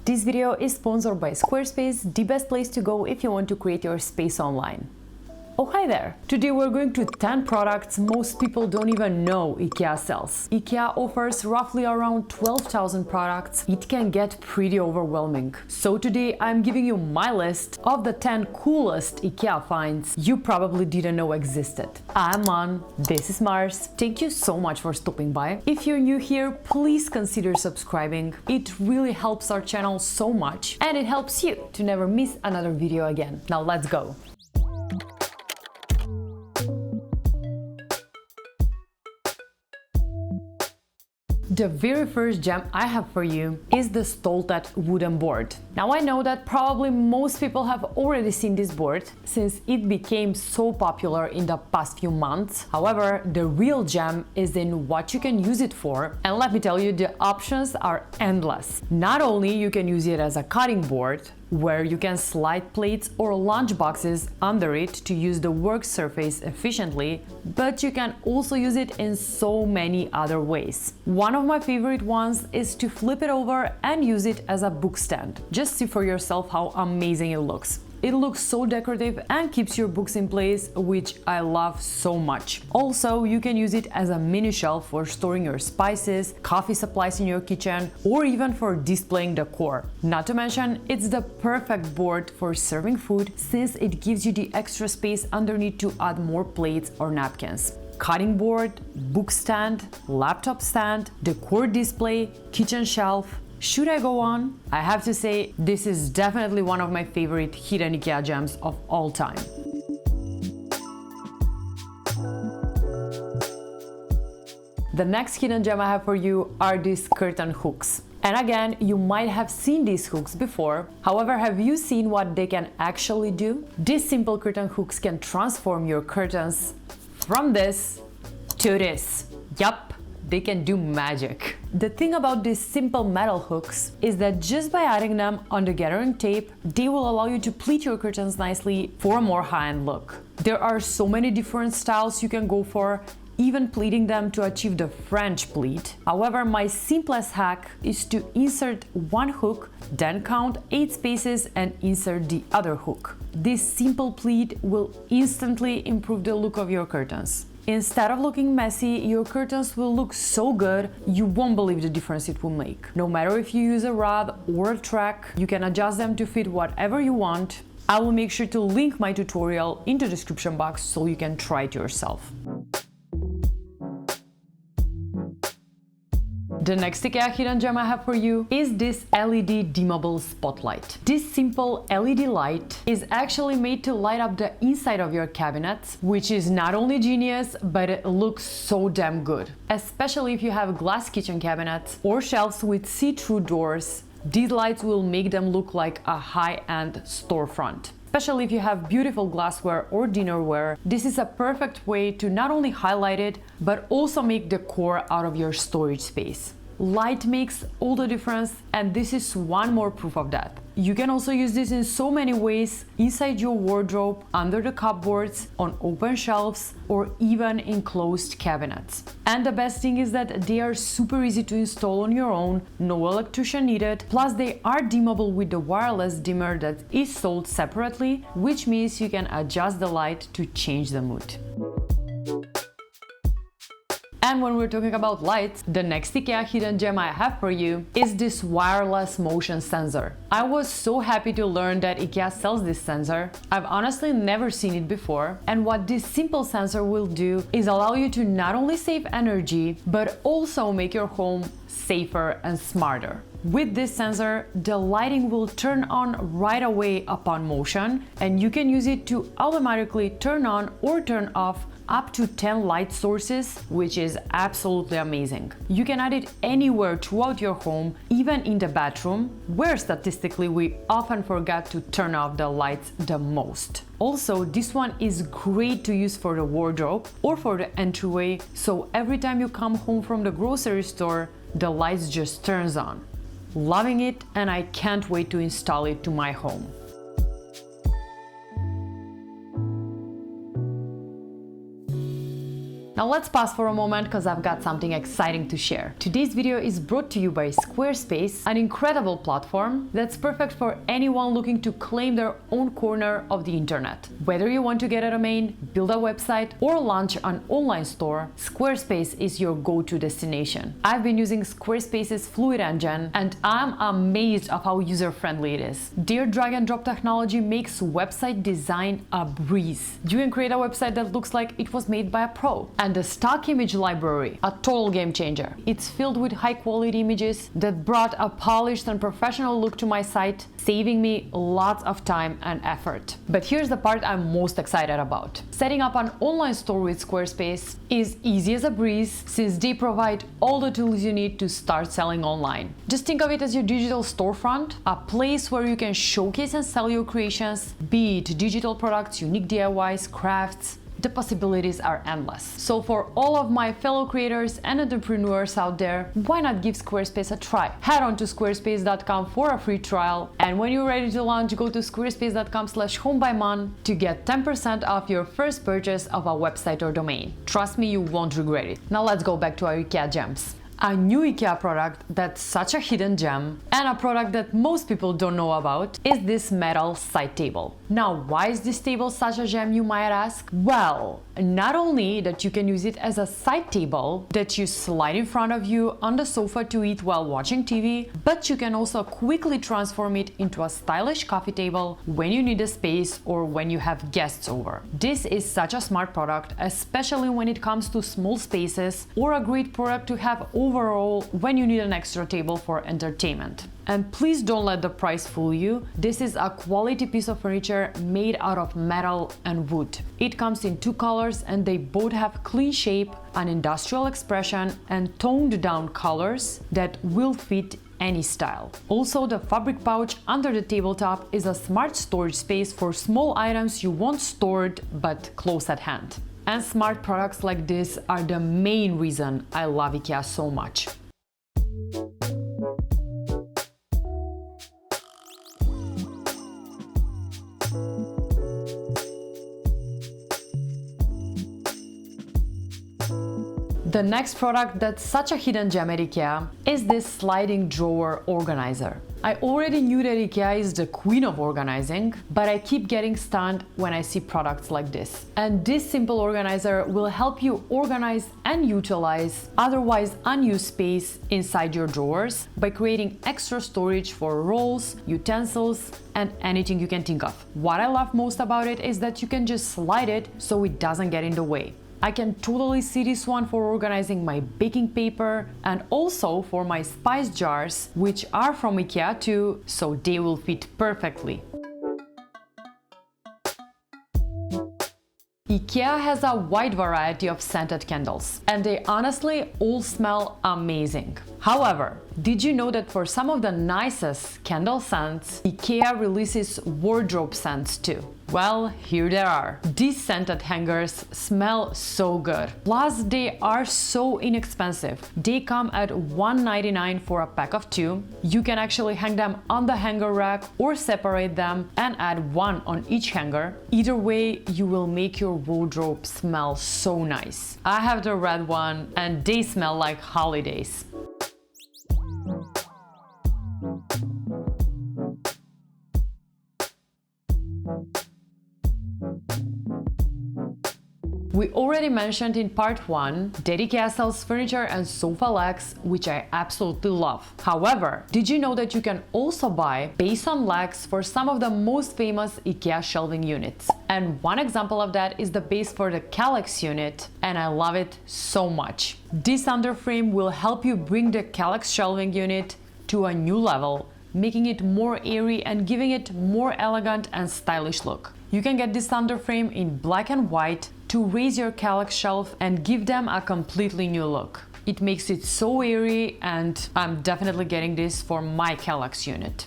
This video is sponsored by Squarespace, the best place to go if you want to create your space online. Oh, hi there! Today we're going to 10 products most people don't even know IKEA sells. IKEA offers roughly around 12,000 products. It can get pretty overwhelming. So today I'm giving you my list of the 10 coolest IKEA finds you probably didn't know existed. I'm Man, this is Mars. Thank you so much for stopping by. If you're new here, please consider subscribing. It really helps our channel so much and it helps you to never miss another video again. Now let's go! The very first gem I have for you is the STOLTHET wooden board. Now I know that probably most people have already seen this board since it became so popular in the past few months. However, the real gem is in what you can use it for, and let me tell you, the options are endless. Not only you can use it as a cutting board, where you can slide plates or lunch boxes under it to use the work surface efficiently, but you can also use it in so many other ways. One of my favorite ones is to flip it over and use it as a book stand. Just see for yourself how amazing it looks. It looks so decorative and keeps your books in place, which I love so much. Also, you can use it as a mini shelf for storing your spices, coffee supplies in your kitchen, or even for displaying decor. Not to mention, it's the perfect board for serving food since it gives you the extra space underneath to add more plates or napkins. Cutting board, book stand, laptop stand, decor display, kitchen shelf. Should I go on? I have to say, this is definitely one of my favorite hidden IKEA gems of all time. The next hidden gem I have for you are these curtain hooks. And again, you might have seen these hooks before. However, have you seen what they can actually do? These simple curtain hooks can transform your curtains from this to this. Yup, they can do magic. The thing about these simple metal hooks is that just by adding them on the gathering tape, they will allow you to pleat your curtains nicely for a more high-end look. There are so many different styles you can go for, even pleating them to achieve the French pleat. However, my simplest hack is to insert one hook, then count 8 spaces and insert the other hook. This simple pleat will instantly improve the look of your curtains. Instead of looking messy, your curtains will look so good, you won't believe the difference it will make. No matter if you use a rod or a track, you can adjust them to fit whatever you want. I will make sure to link my tutorial in the description box so you can try it yourself. The next IKEA hidden gem I have for you is this LED dimmable spotlight. This simple LED light is actually made to light up the inside of your cabinets, which is not only genius, but it looks so damn good. Especially if you have glass kitchen cabinets or shelves with see-through doors, these lights will make them look like a high-end storefront. Especially if you have beautiful glassware or dinnerware, this is a perfect way to not only highlight it, but also make decor out of your storage space. Light makes all the difference, and this is one more proof of that. You can also use this in so many ways, inside your wardrobe, under the cupboards, on open shelves, or even in closed cabinets. And the best thing is that they are super easy to install on your own, no electrician needed, plus they are dimmable with the wireless dimmer that is sold separately, which means you can adjust the light to change the mood. And when we're talking about lights, the next IKEA hidden gem I have for you is this wireless motion sensor. I was so happy to learn that IKEA sells this sensor. I've honestly never seen it before, and what this simple sensor will do is allow you to not only save energy, but also make your home safer and smarter. With this sensor, the lighting will turn on right away upon motion, and you can use it to automatically turn on or turn off up to 10 light sources, which is absolutely amazing. You can add it anywhere throughout your home, even in the bathroom, where statistically we often forget to turn off the lights the most. Also, this one is great to use for the wardrobe or for the entryway, so every time you come home from the grocery store, the lights just turns on. Loving it, and I can't wait to install it to my home. Now let's pause for a moment because I've got something exciting to share. Today's video is brought to you by Squarespace, an incredible platform that's perfect for anyone looking to claim their own corner of the internet. Whether you want to get a domain, build a website, or launch an online store, Squarespace is your go-to destination. I've been using Squarespace's Fluid Engine and I'm amazed of how user-friendly it is. Their drag and drop technology makes website design a breeze. You can create a website that looks like it was made by a pro. And the stock image library, a total game changer. It's filled with high-quality images that brought a polished and professional look to my site, saving me lots of time and effort. But here's the part I'm most excited about. Setting up an online store with Squarespace is easy as a breeze since they provide all the tools you need to start selling online. Just think of it as your digital storefront, a place where you can showcase and sell your creations, be it digital products, unique DIYs, crafts. The possibilities are endless. So for all of my fellow creators and entrepreneurs out there, why not give Squarespace a try? Head on to squarespace.com for a free trial, and when you're ready to launch, go to squarespace.com/homebyman to get 10% off your first purchase of a website or domain. Trust me, you won't regret it. Now let's go back to our IKEA gems. A new IKEA product that's such a hidden gem, and a product that most people don't know about, is this metal side table. Now, why is this table such a gem, you might ask? Well, not only that you can use it as a side table that you slide in front of you on the sofa to eat while watching TV, but you can also quickly transform it into a stylish coffee table when you need a space or when you have guests over. This is such a smart product, especially when it comes to small spaces, or a great product to have overall when you need an extra table for entertainment. And please don't let the price fool you. This is a quality piece of furniture made out of metal and wood. It comes in two colors and they both have clean shape, an industrial expression, and toned down colors that will fit any style. Also, the fabric pouch under the tabletop is a smart storage space for small items you want stored but close at hand. And smart products like this are the main reason I love IKEA so much. The next product that's such a hidden gem at IKEA is this sliding drawer organizer. I already knew that IKEA is the queen of organizing, but I keep getting stunned when I see products like this. And this simple organizer will help you organize and utilize otherwise unused space inside your drawers by creating extra storage for rolls, utensils, and anything you can think of. What I love most about it is that you can just slide it so it doesn't get in the way. I can totally see this one for organizing my baking paper and also for my spice jars, which are from IKEA too, so they will fit perfectly. IKEA has a wide variety of scented candles, and they honestly all smell amazing. However, did you know that for some of the nicest candle scents, IKEA releases wardrobe scents too? Well, here they are. These scented hangers smell so good. Plus, they are so inexpensive. They come at $1.99 for a pack of 2. You can actually hang them on the hanger rack or separate them and add one on each hanger. Either way, you will make your wardrobe smell so nice. I have the red one and they smell like holidays. We already mentioned in part 1 that IKEA sells furniture and sofa legs, which I absolutely love. However, did you know that you can also buy base on legs for some of the most famous IKEA shelving units? And one example of that is the base for the Calx unit, and I love it so much. This underframe will help you bring the Calx shelving unit to a new level, making it more airy and giving it more elegant and stylish look. You can get this underframe in black and white to raise your Calx shelf and give them a completely new look. It makes it so airy, and I'm definitely getting this for my Calx unit.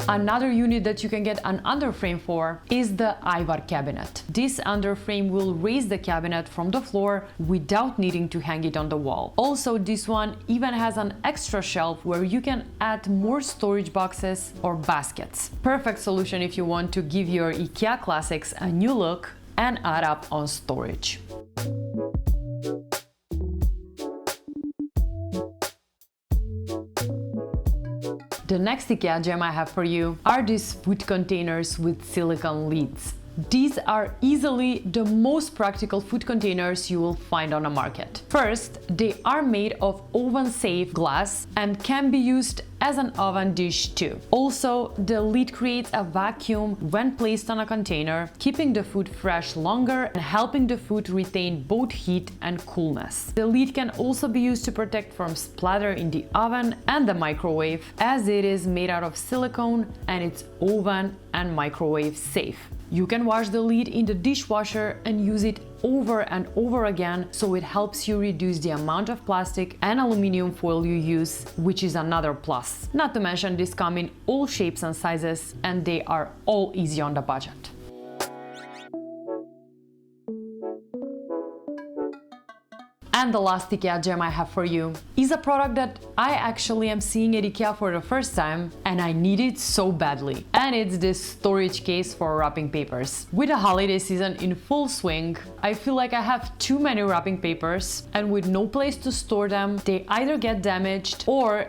Another unit that you can get an underframe for is the Ivar Cabinet. This underframe will raise the cabinet from the floor without needing to hang it on the wall. Also, this one even has an extra shelf where you can add more storage boxes or baskets. Perfect solution if you want to give your IKEA classics a new look and add up on storage. The next IKEA gem I have for you are these food containers with silicone lids. These are easily the most practical food containers you will find on the market. First, they are made of oven-safe glass and can be used as an oven dish too. Also, the lid creates a vacuum when placed on a container, keeping the food fresh longer and helping the food retain both heat and coolness. The lid can also be used to protect from splatter in the oven and the microwave, as it is made out of silicone and it's oven and microwave safe. You can wash the lid in the dishwasher and use it over and over again, so it helps you reduce the amount of plastic and aluminum foil you use, which is another plus. Not to mention, these come in all shapes and sizes, and they are all easy on the budget. And the last IKEA gem I have for you is a product that I actually am seeing at IKEA for the first time, and I need it so badly. And it's this storage case for wrapping papers. With the holiday season in full swing, I feel like I have too many wrapping papers, and with no place to store them, they either get damaged or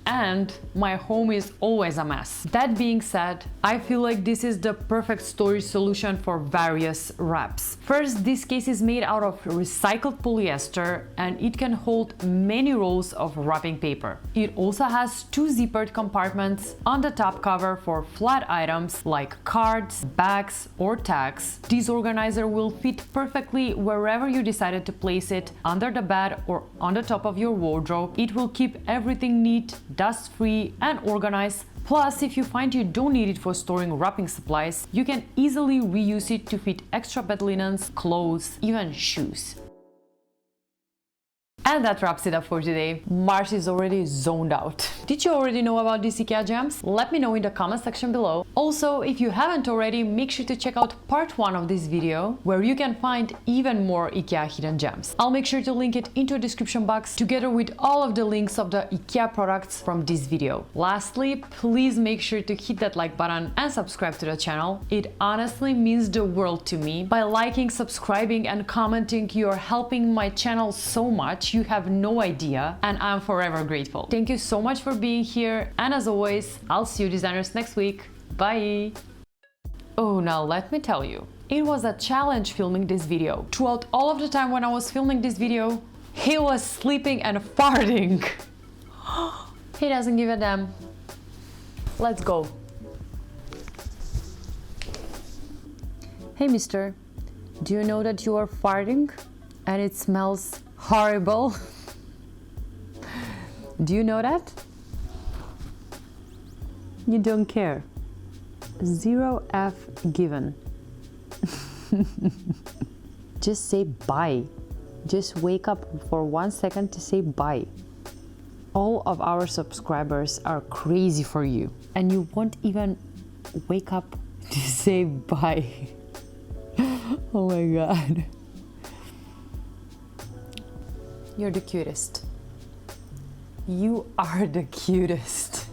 and my home is always a mess. That being said, I feel like this is the perfect storage solution for various wraps. First, this case is made out of recycled polyester, and it can hold many rolls of wrapping paper. It also has two zippered compartments on the top cover for flat items like cards, bags, or tags. This organizer will fit perfectly wherever you decided to place it, under the bed or on the top of your wardrobe. It will keep everything neat, dust-free, and organized. Plus, if you find you don't need it for storing wrapping supplies, you can easily reuse it to fit extra bed linens, clothes, even shoes. And that wraps it up for today. Mars is already zoned out. Did you already know about these IKEA gems? Let me know in the comment section below. Also, if you haven't already, make sure to check out part 1 of this video, where you can find even more IKEA hidden gems. I'll make sure to link it into the description box, together with all of the links of the IKEA products from this video. Lastly, please make sure to hit that like button and subscribe to the channel. It honestly means the world to me. By liking, subscribing, and commenting, you're helping my channel so much. You have no idea, and I'm forever grateful. Thank you so much for being here, and as always, I'll see you designers next week. Bye! Oh, now let me tell you, it was a challenge filming this video. Throughout all of the time when I was filming this video, he was sleeping and farting. He doesn't give a damn. Let's go. Hey mister, do you know that you are farting and it smells horrible? Do you know that? You don't care. 0F given. Just say bye. Just wake up for 1 second to say bye. All of our subscribers are crazy for you, and you won't even wake up to say bye. Oh my god. You're the cutest. You are the cutest.